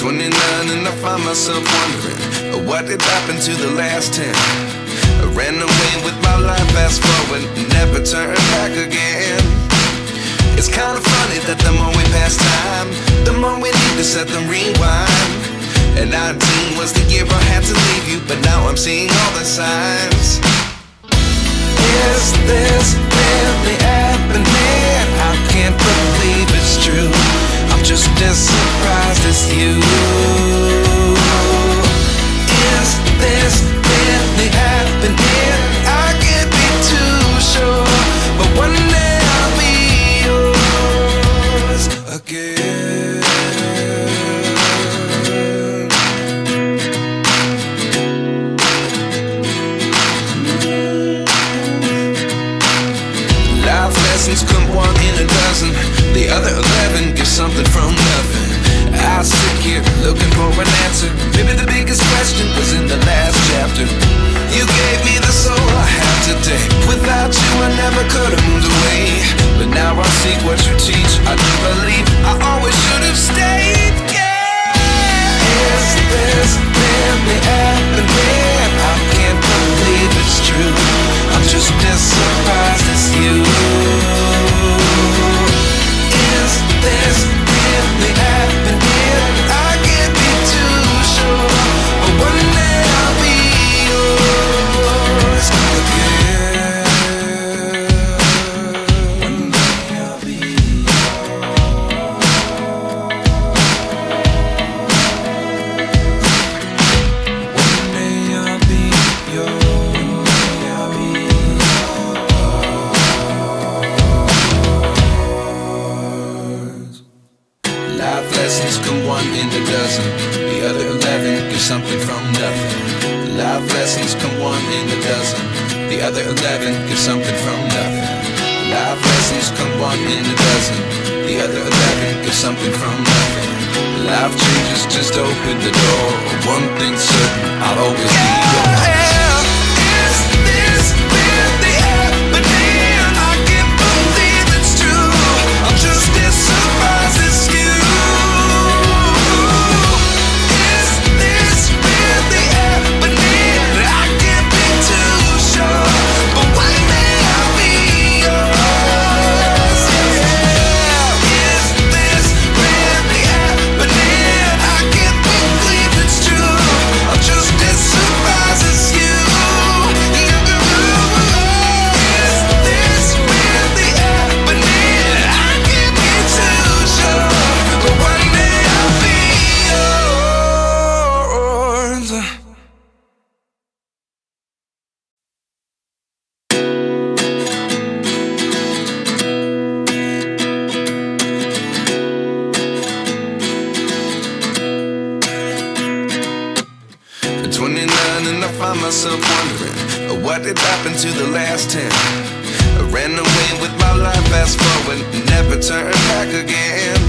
29 and I find myself wondering, what did happen to the last 10? I ran away with my life, fast forward, never turn back again. It's kind of funny that the more we pass time, the more we need to set them rewind. And 19 was the year I had to leave you, but now I'm seeing all the signs. Is this really happening? I can't believe it's true. I'm just as surprised as you. Is this really happening? I can't be too sure, but one day I'll be yours again. Life lessons come one in a dozen, the other 11 give something from nothing. I sit here looking for an answer. Maybe the biggest question was in the last chapter. You gave me the soul I have today. Without you I never could have moved away. But now I see what you teach. I do believe I always should have stayed. Yeah. Is this really happening? I can't believe it's true. I'm just as surprised as you. Is this really happening? I can't be too sure, but one day I'll be yours again. One day I'll be yours. One day I'll be yours. I'll be yours. Life lessons come one in a dozen, the other 11 give something from nothing. Life lessons come one in a dozen, the other 11 give something from nothing. Life lessons come one in a dozen, the other 11 give something from nothing. Life changes, just open the door. One thing's certain, I'll always be yours. Is this really happening? I can't believe it's true. I'm just as surprised as you. And I find myself wondering, what did happen to the last 10? I ran away with my life, fast forward, never turn back again.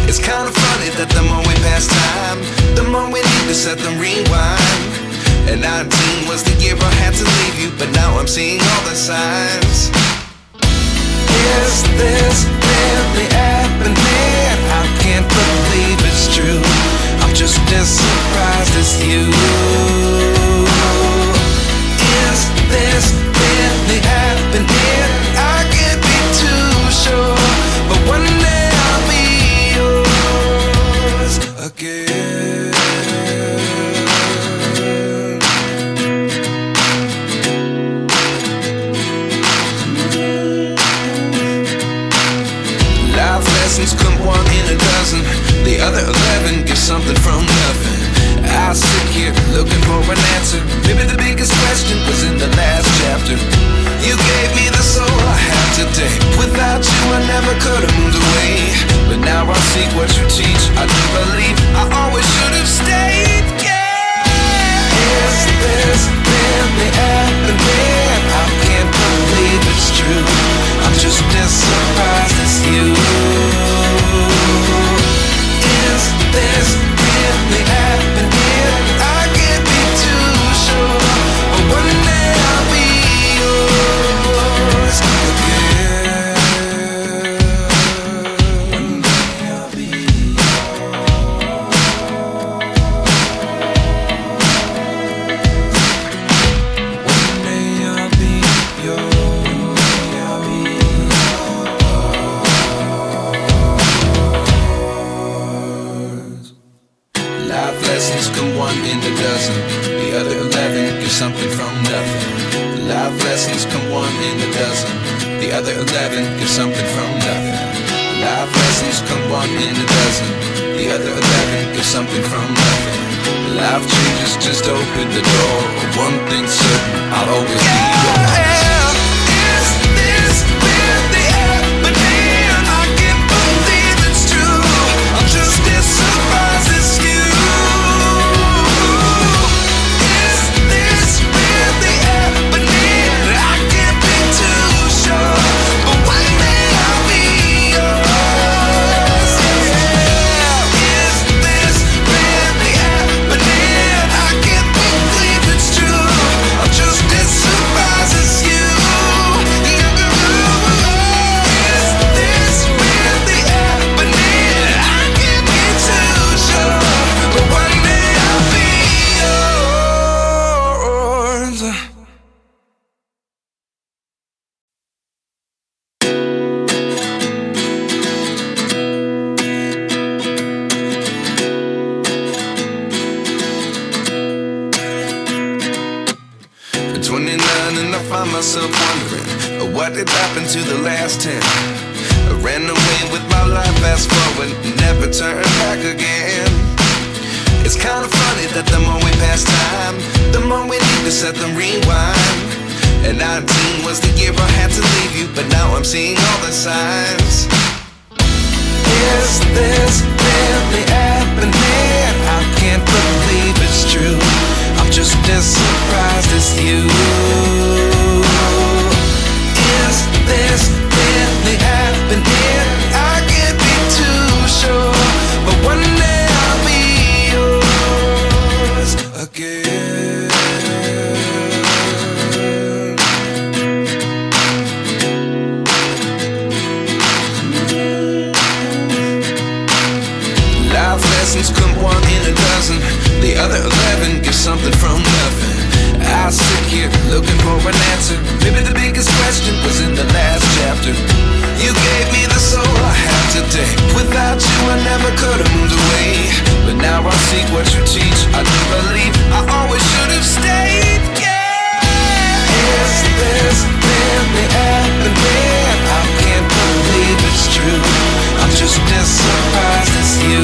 It's kind of funny that the more we pass time, the more we need to set them rewind. And 19 was the year I had to leave you, but now I'm seeing all the signs. Is this really happening? I can't believe it's true. I'm just as surprised as you. Is this really happening? I can't be too sure, but one day I'll be yours again. Life lessons come one in a dozen, the other 11 give something from nothing. I sit here lessons come one in a dozen. The other 11 get something from nothing. Life lessons come one in a dozen. The other 11 get something from nothing. Life lessons come one in a dozen. The other 11 get something from nothing. Life changes just open the door. One thing's certain, I'll always be yours. Is this really happening? I can't believe it's true. I'm just as surprised as you. Is this really happening? I can't be too sure, but one day I'll be yours. Is this really happening? I can't believe it's true. I'm just as surprised as you. Is this really happening? I can't be too sure, but one day I'll be yours. At 29 and I find myself wondering what did happen to the last 10. I ran away with my life, fast forward, never turn back again. It's kind of funny that the more we pass time, the more we need to set the rewind. And 19 was the year I had to leave you, but now I'm seeing all the signs. Is this really happening? I can't believe it's true. I'm just as surprised as you. Is this really happening? I can't be too sure, but one day I'll be yours again. Life lessons come one in a dozen. The other 11 get something from nothing. I sit here looking for an answer. Maybe the biggest question was in the last chapter. You gave me the soul I have today. Without you I never could have moved away. But now I see what you teach. I do believe I always should have stayed. Yeah. Is this really happening? I can't believe it's true. I'm just as surprised as you.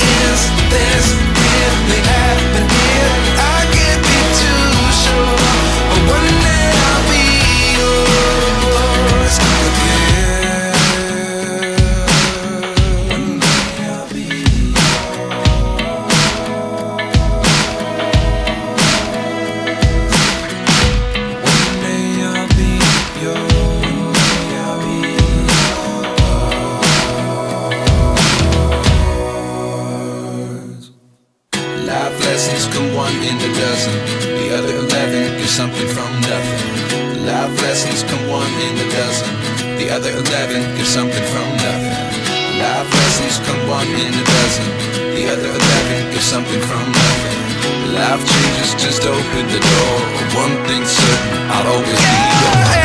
Is this really happening? I can't be too sure, but one day I'll be yours again. One day I'll be One day I'll be yours. I'll be Life lessons come one in a dozen. The other 11 get something from nothing. Life lessons come one in a dozen. The other 11 get something from nothing. Life lessons come one in a dozen. The other 11 get something from nothing. Life changes just open the door. One thing's certain, I'll always be yours.